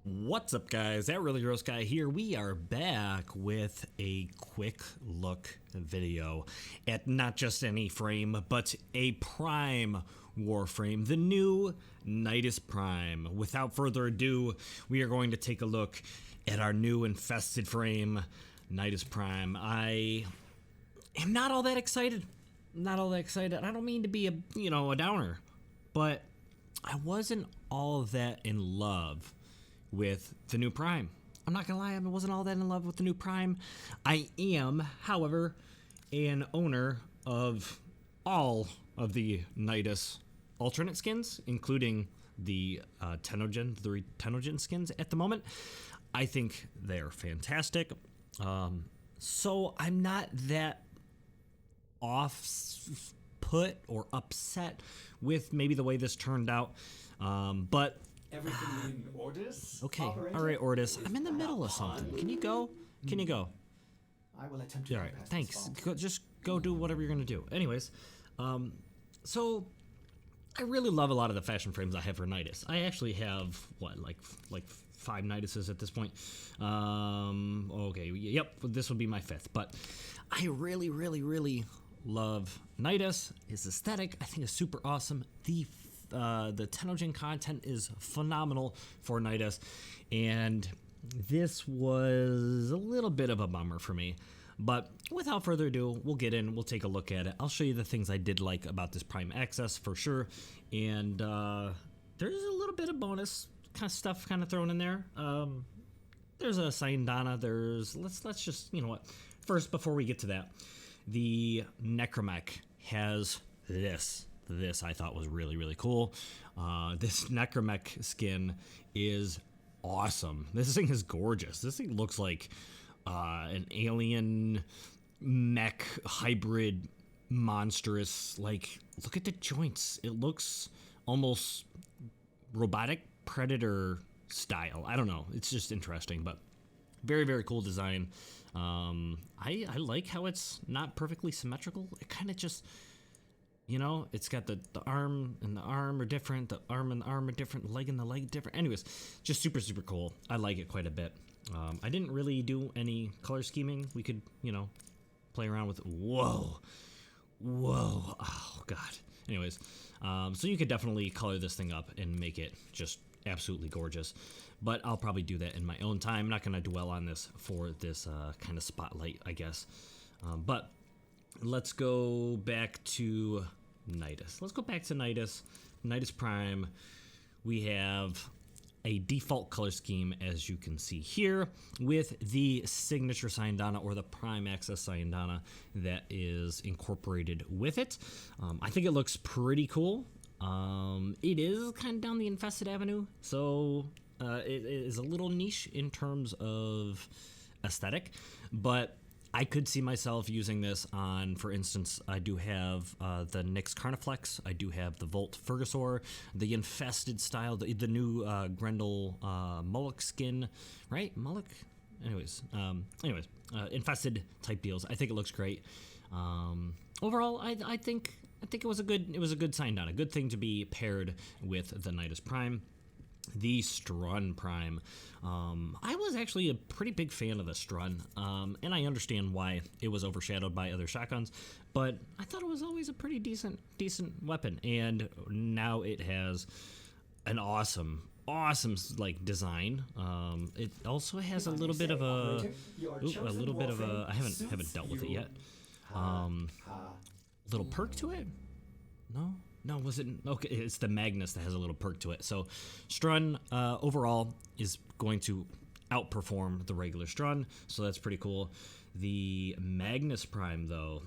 What's up, guys? That Really Gross Guy here. We are back with a quick look video at not just any frame, but a Prime Warframe, the new Nidus Prime. Without further ado, we are going to take a look at our new infested frame, Nidus Prime. I am not all that excited. Not all that excited. I don't mean to be a downer, but I wasn't all that in love with the new Prime. I'm not gonna lie, I wasn't all that in love with the new Prime. I am, however, an owner of all of the Nidus alternate skins, including the Tennogen, the Tennogen skins at the moment. I think they're fantastic. So I'm not that off put or upset with maybe the way this turned out. But everything in Ordis? okay, Operator? all right, Ordis. I'm in the middle of something. Can you go? Can you go? I will attempt to. All right, bypass this thanks. fault. Just go do whatever you're gonna do. Anyways, so I really love a lot of the fashion frames I have for Nidus. I actually have like 5 Niduses at this point. Okay, yep, this would be my 5th. But I really love Nidus. His aesthetic, I think, is super awesome. The Tennogen content is phenomenal for Nidus, and this was a little bit of a bummer for me. But without further ado, we'll get in, we'll take a look at it. I'll show you the things I did like about this Prime Access for sure, and there's a little bit of bonus kind of stuff kind of thrown in there. There's a Sayandana, let's just, you know what, first, before we get to that, the Necromech has this I thought was really cool. This Necromech skin is awesome. This thing is gorgeous. This thing looks like an alien mech hybrid monstrous. Like, look at the joints. It looks almost robotic predator style. I don't know. It's just interesting, but very cool design. I like how it's not perfectly symmetrical. It kind of just, you know, it's got the arm and the arm are different, the arm and the arm are different, the leg and the leg different. Anyways, just super cool. I like it quite a bit. I didn't really do any color scheming. We could, play around with, whoa, oh god. Anyways, so you could definitely color this thing up and make it just absolutely gorgeous. But I'll probably do that in my own time. I'm not going to dwell on this for this kind of spotlight, I guess. But let's go back to Nidus. Nidus Prime. We have a default color scheme, as you can see here, with the signature Sayandana or the Prime Access Sayandana that is incorporated with it. I think it looks pretty cool. It is kind of down the infested avenue, so it is a little niche in terms of aesthetic, but I could see myself using this on, for instance, I do have the Nyx Carniflex, I do have the Volt Fergusaur, the infested style, the new Grendel Mullock skin, right? Mullock? Anyways, infested type deals. I think it looks great. Overall, I think it was a good sign down, a good thing to be paired with the Nidus Prime. The Strun Prime. I was actually a pretty big fan of the Strun, and I understand why it was overshadowed by other shotguns, but I thought it was always a pretty decent weapon, and now it has an awesome like design. It also has a little bit of a I haven't dealt with it yet. Little perk to it? No, was it? Okay, it's the Magnus that has a little perk to it. So Strun overall is going to outperform the regular Strun, so that's pretty cool. The Magnus Prime, though,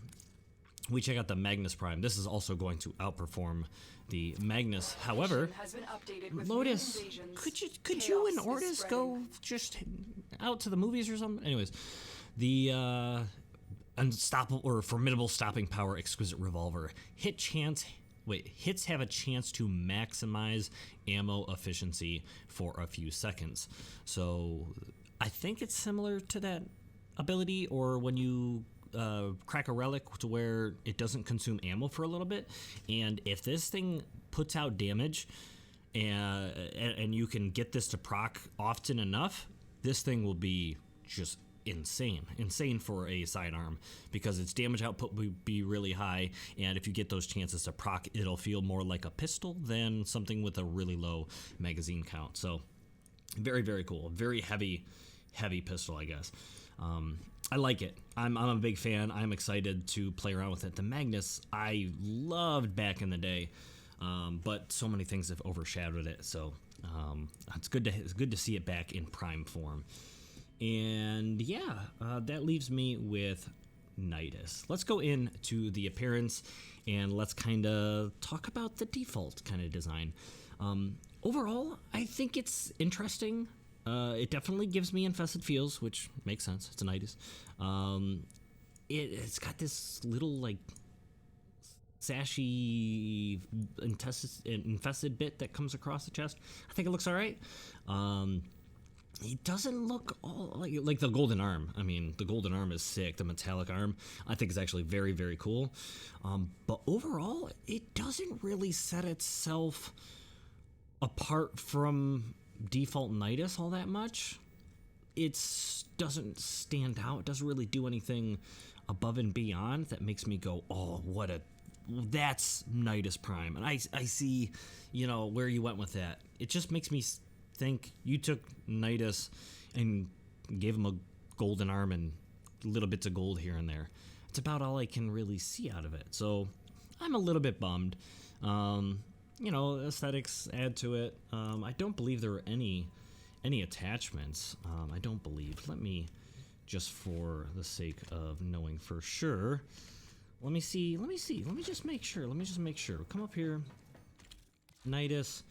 we check out the Magnus Prime. This is also going to outperform the Magnus. However, Lotus, could you and Ordis go just out to the movies or something? Anyways, the unstoppable or formidable stopping power exquisite revolver. Hits have a chance to maximize ammo efficiency for a few seconds. So I think it's similar to that ability, or when you crack a relic, to where it doesn't consume ammo for a little bit. And if this thing puts out damage and you can get this to proc often enough, this thing will be just insane for a sidearm, because its damage output will be really high, and if you get those chances to proc, it'll feel more like a pistol than something with a really low magazine count. So very, very cool. Very heavy pistol, I guess. I like it. I'm a big fan. I'm excited to play around with it. The Magnus I loved back in the day, but so many things have overshadowed it. So it's good to see it back in prime form. And yeah, that leaves me with Nidus. Let's go into the appearance and let's kind of talk about the default kind of design. Overall, I think it's interesting. It definitely gives me infested feels, which makes sense. It's a Nidus. It's got this little like sashy infested bit that comes across the chest. I think it looks all right. It doesn't look all like the golden arm. I mean, the golden arm is sick. The metallic arm, I think, is actually very, very cool. But overall, it doesn't really set itself apart from default Nidus all that much. It doesn't stand out. It doesn't really do anything above and beyond that makes me go, oh, that's Nidus Prime. And I see, where you went with that. It just makes me think you took Nidus and gave him a golden arm and little bits of gold here and there. It's about all I can really see out of it. So I'm a little bit bummed. Aesthetics add to it. I don't believe there were any attachments. I don't believe. Let me, just for the sake of knowing for sure, let me see. Let me just make sure. Come up here. Nidus.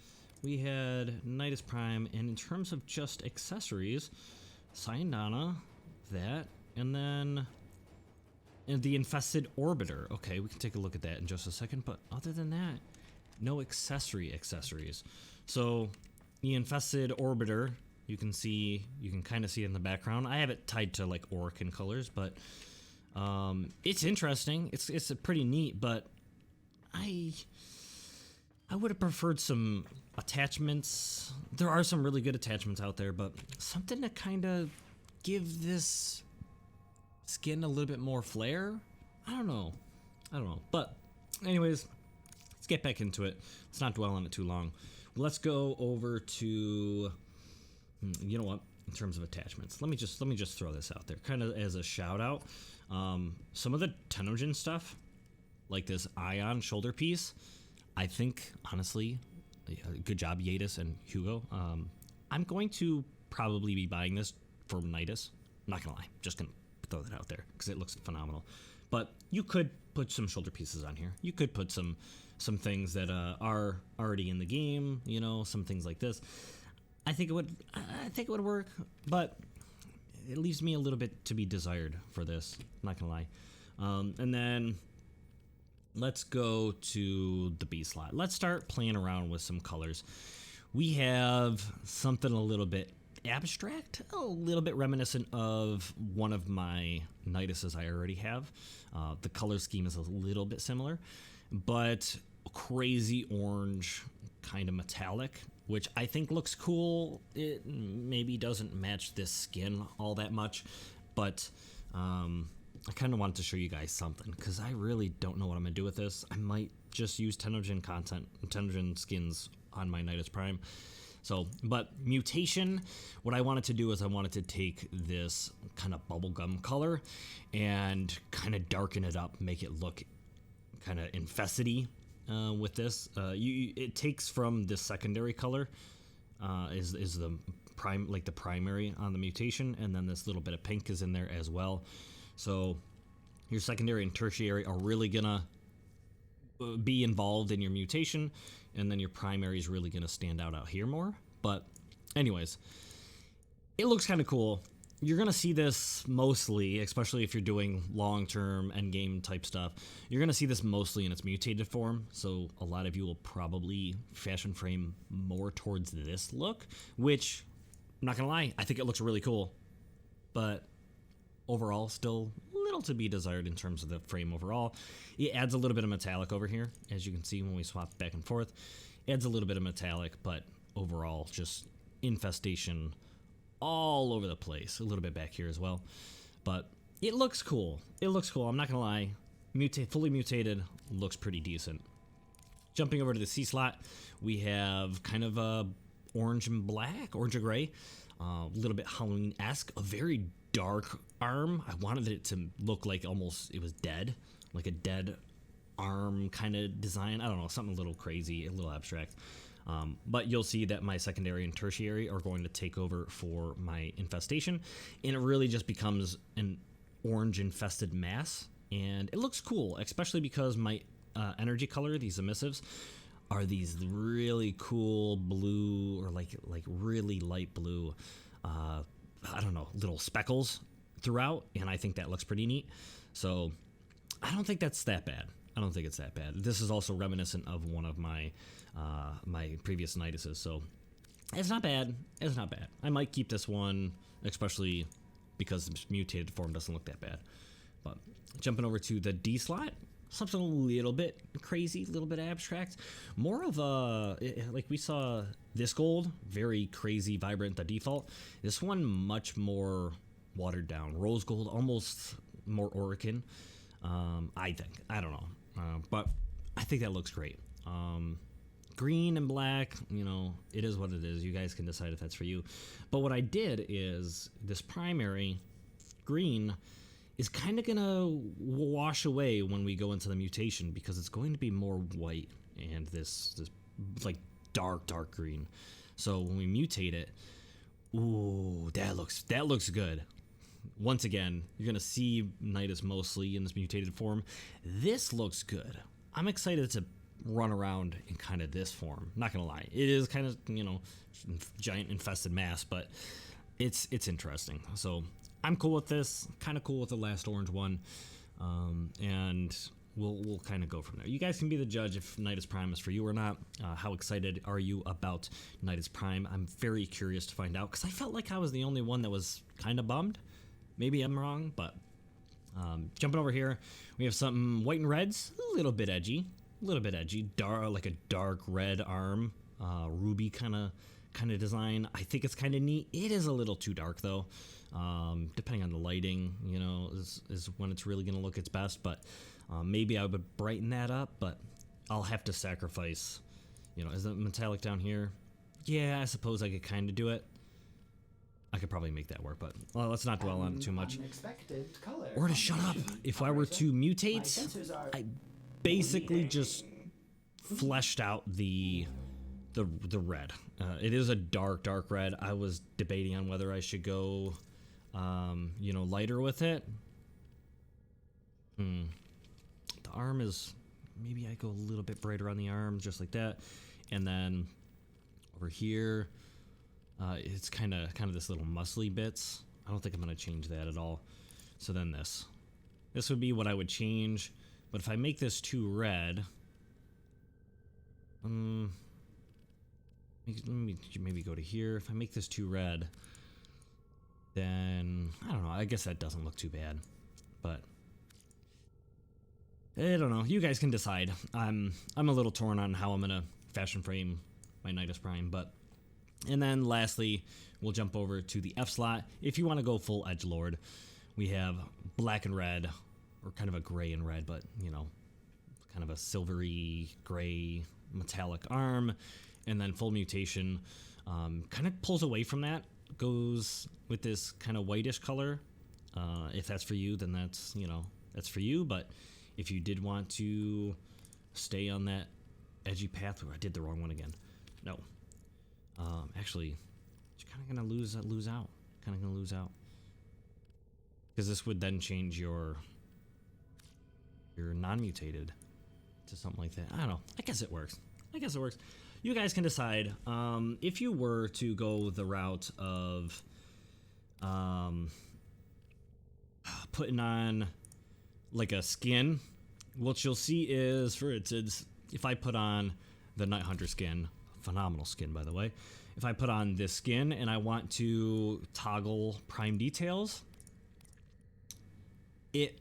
We had Nidus Prime, and in terms of just accessories, Sayandana, that, and then the Infested Orbiter. Okay, we can take a look at that in just a second, but other than that, no accessories. So the Infested Orbiter, you can kind of see it in the background. I have it tied to like Orkin colors, but it's interesting. It's pretty neat, but I would have preferred some attachments. There are some really good attachments out there, but something to kind of give this skin a little bit more flair. I don't know. But anyways, let's get back into it. Let's not dwell on it too long. Let's go over to, you know what? In terms of attachments, let me just throw this out there, kind of as a shout out. Some of the Tennogen stuff, like this Ion shoulder piece, I think, honestly, good job, Yadis and Hugo. I'm going to probably be buying this for Nidus. I'm not going to lie. Just going to throw that out there because it looks phenomenal. But you could put some shoulder pieces on here. You could put some things that are already in the game, some things like this. I think it would work, but it leaves me a little bit to be desired for this. I'm not going to lie. And then let's go to the B slot. Let's start playing around with some colors. We have something a little bit abstract, a little bit reminiscent of one of my Niduses I already have. The color scheme is a little bit similar, but crazy orange, kind of metallic, which I think looks cool. It maybe doesn't match this skin all that much, but I kind of wanted to show you guys something because I really don't know what I'm going to do with this. I might just use Tennogen Tennogen skins on my Nidus Prime. So, but mutation, what I wanted to do is I wanted to take this kind of bubblegum color and kind of darken it up, make it look kind of infested-y with this. It takes from this secondary color, is the prime, like the primary on the mutation, and then this little bit of pink is in there as well. So your secondary and tertiary are really gonna be involved in your mutation, and then your primary is really gonna stand out here more. But anyways, it looks kind of cool. You're gonna see this mostly, especially if you're doing long-term endgame type stuff, you're gonna see this mostly in its mutated form. So a lot of you will probably fashion frame more towards this look, which, I'm not gonna lie, I think it looks really cool, but overall still little to be desired in terms of the frame overall. It adds a little bit of metallic over here, as you can see when we swap back and forth. Adds a little bit of metallic, but overall just infestation all over the place. A little bit back here as well. But it looks cool. It looks cool. I'm not going to lie. Fully mutated looks pretty decent. Jumping over to the C slot, we have kind of a orange and black, orange and gray. A little bit Halloween-esque. A very dark arm. I wanted it to look like almost it was dead. Like a dead arm kind of design. I don't know, something a little crazy, a little abstract. But you'll see that my secondary and tertiary are going to take over for my infestation, and it really just becomes an orange infested mass, and it looks cool, especially because my energy color, these emissives, are these really cool blue or like really light blue, I don't know, little speckles throughout, and I think that looks pretty neat. So I don't think that's that bad. I don't think it's that bad. This is also reminiscent of one of my my previous Niduses, so it's not bad. It's not bad. I might keep this one, especially because the mutated form doesn't look that bad. But jumping over to the D slot, something a little bit crazy, a little bit abstract. More of a, like we saw this gold, very crazy, vibrant, the default. This one much more watered down. Rose gold, almost more Orican, I think. I don't know. But I think that looks great. Green and black, you know, it is what it is. You guys can decide if that's for you. But what I did is this primary green is kind of going to wash away when we go into the mutation, because it's going to be more white and this like dark green. So when we mutate it, ooh, that looks good. Once again, you're going to see Nidus mostly in this mutated form. This looks good. I'm excited to run around in kind of this form. Not going to lie. It is kind of, you know, giant infested mass, but it's interesting. So I'm cool with this. Kind of cool with the last orange one. And we'll kind of go from there. You guys can be the judge if Nidus Prime is for you or not. How excited are you about Nidus Prime? I'm very curious to find out, because I felt like I was the only one that was kind of bummed. Maybe I'm wrong, but jumping over here, we have something white and reds, a little bit edgy, dark, like a dark red arm, ruby kind of design. I think it's kind of neat. It is a little too dark though. Depending on the lighting, you know, is when it's really gonna look its best. But maybe I would brighten that up, but I'll have to sacrifice. You know, is it metallic down here? Yeah, I suppose I could kind of do it. I could probably make that work, but let's not dwell on it too much. Unexpected color. Or to shut up. If I were to mutate, I basically just fleshed out the red. It is a dark red. I was debating on whether I should go, you know, lighter with it. The arm is, maybe I go a little bit brighter on the arm, just like that, and then over here. It's kind of this little muscly bits. I don't think I'm going to change that at all. So then this would be what I would change. But if I make this too red, let me maybe go to here. If I make this too red, then I don't know. I guess that doesn't look too bad. But I don't know. You guys can decide. I'm a little torn on how I'm going to fashion frame my Nidus Prime, but. And then lastly, we'll jump over to the F slot. If you want to go full edgelord, we have black and red, or kind of a gray and red, but, you know, kind of a silvery gray metallic arm. And then full mutation kind of pulls away from that, goes with this kind of whitish color. If that's for you, then that's, you know, that's for you. But if you did want to stay on that edgy path, I did the wrong one again. No. Actually, you're kind of going to lose out. Because this would then change your non-mutated to something like that. I don't know. I guess it works. You guys can decide. If you were to go the route of putting on like a skin, what you'll see is, for instance, if I put on the Night Hunter skin, phenomenal skin, by the way. If I put on this skin and I want to toggle prime details, it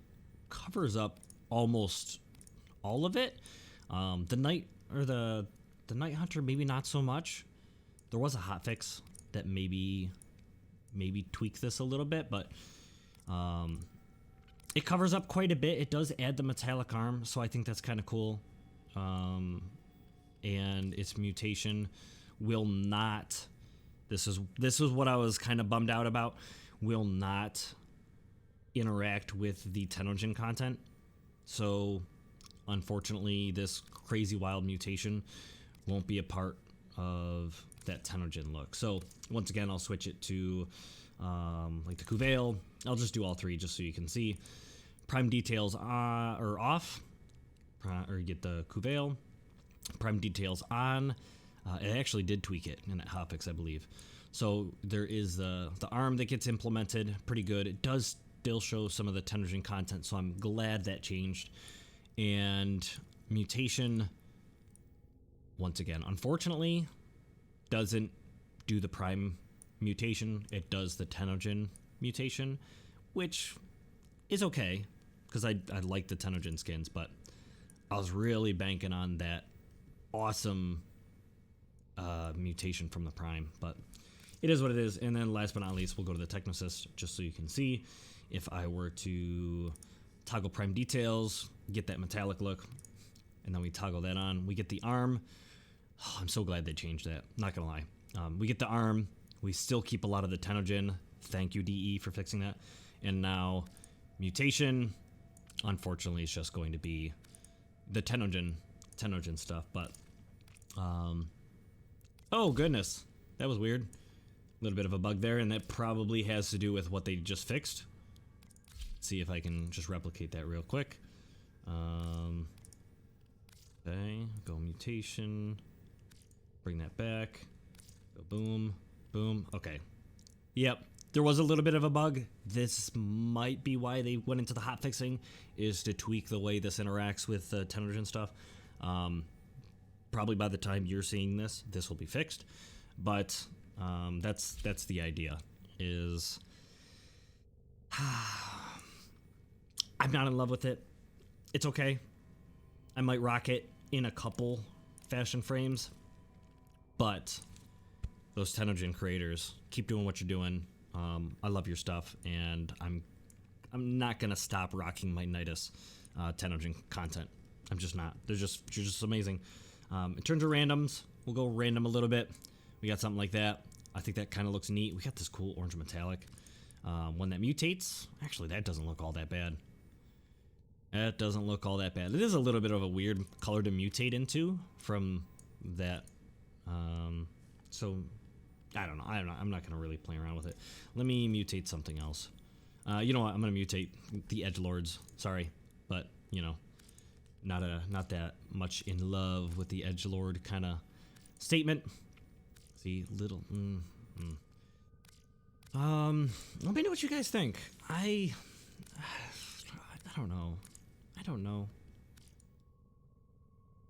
covers up almost all of it. The night, or the The Night Hunter, maybe not so much. There was a hotfix that maybe tweak this a little bit, but it covers up quite a bit. It does add the metallic arm, so I think that's kind of cool. And its mutation will not. This is what I was kind of bummed out about. Will not interact with the Tennogen content. So, unfortunately, this crazy wild mutation won't be a part of that Tennogen look. So, once again, I'll switch it to like the Kuveil. I'll just do all three just so you can see. Prime details are off, or you get the Kuveil. Prime details on. It actually did tweak it in that hotfix, I believe. So there is the arm that gets implemented, pretty good. It does still show some of the Tennogen content, so I'm glad that changed. And mutation, once again, unfortunately, doesn't do the Prime mutation. It does the Tennogen mutation, which is okay, because I like the Tennogen skins, but I was really banking on that awesome mutation from the Prime, but it is what it is. And then last but not least, we'll go to the Technosys, just so you can see. If I were to toggle Prime details, get that metallic look, and then we toggle that on, we get the arm. Oh, I'm so glad they changed that, not gonna lie. We get the arm, we still keep a lot of the Tennogen. Thank you, DE, for fixing that. And now mutation, unfortunately, is just going to be the Tennogen stuff, but oh goodness, that was weird. A little bit of a bug there, and that probably has to do with what they just fixed. Let's see if I can just replicate that real quick. Okay, go mutation, bring that back, go boom, boom. Okay, yep, there was a little bit of a bug. This might be why they went into the hotfixing, is to tweak the way this interacts with the Tennogen stuff. Probably by the time you're seeing this will be fixed, but that's the idea. Is I'm not in love with it. It's okay. I might rock it in a couple fashion frames, but those Tennogen creators, keep doing what you're doing. I love your stuff, and I'm not gonna stop rocking my Nidus Tennogen content. I'm just not. You're just amazing. In terms of randoms, we'll go random a little bit. We got something like that. I think that kind of looks neat. We got this cool orange metallic. When that mutates, actually, that doesn't look all that bad. That doesn't look all that bad. It is a little bit of a weird color to mutate into from that. So, I don't know. I'm not going to really play around with it. Let me mutate something else. You know what? I'm going to mutate the Edgelords. Sorry, but, you know, not that much in love with the Edgelord kind of statement. See, little. Let me know what you guys think. I don't know. Here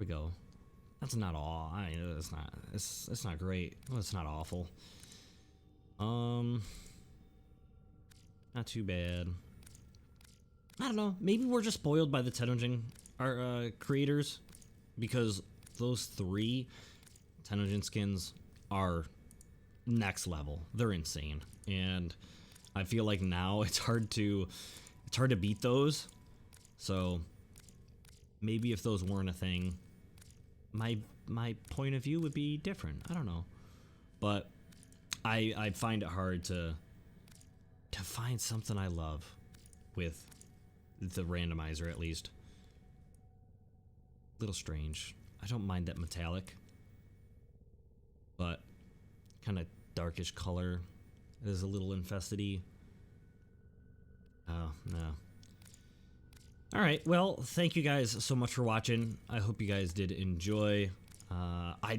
we go. That's not all. It's not. It's not great. Well, it's not awful. Not too bad. I don't know. Maybe we're just spoiled by the Tennogen creators, because those 3 Tennogen skins are next level. They're insane, and I feel like now it's hard to beat those. So maybe if those weren't a thing, my point of view would be different. I don't know, but I find it hard to find something I love with the randomizer, at least. Little strange. I don't mind that metallic, but kind of darkish color. It is a little infested-y. Oh, no. Alright, well, thank you guys so much for watching. I hope you guys did enjoy. I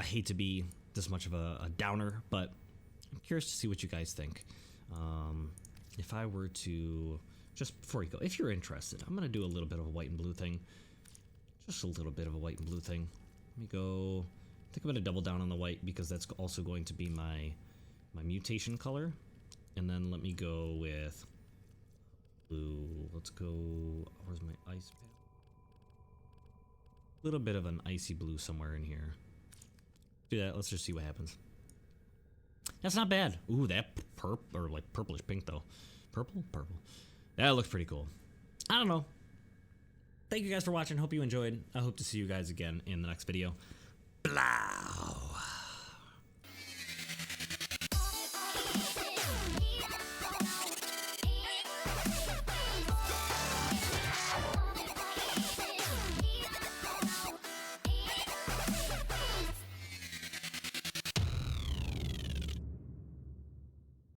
hate to be this much of a downer, but I'm curious to see what you guys think. If I were to, just before you go, if you're interested, I'm going to do a little bit of a white and blue thing. Just a little bit of a white and blue thing. Let me go, I think I'm going to double down on the white, because that's also going to be my mutation color. And then let me go with blue. Let's go, where's my ice pad? little bit of an icy blue somewhere in here. Do that. Let's just see what happens. That's not bad. Ooh, that or like purplish pink though. Purple. That looks pretty cool. I don't know. Thank you guys for watching. Hope you enjoyed. I hope to see you guys again in the next video. Blah.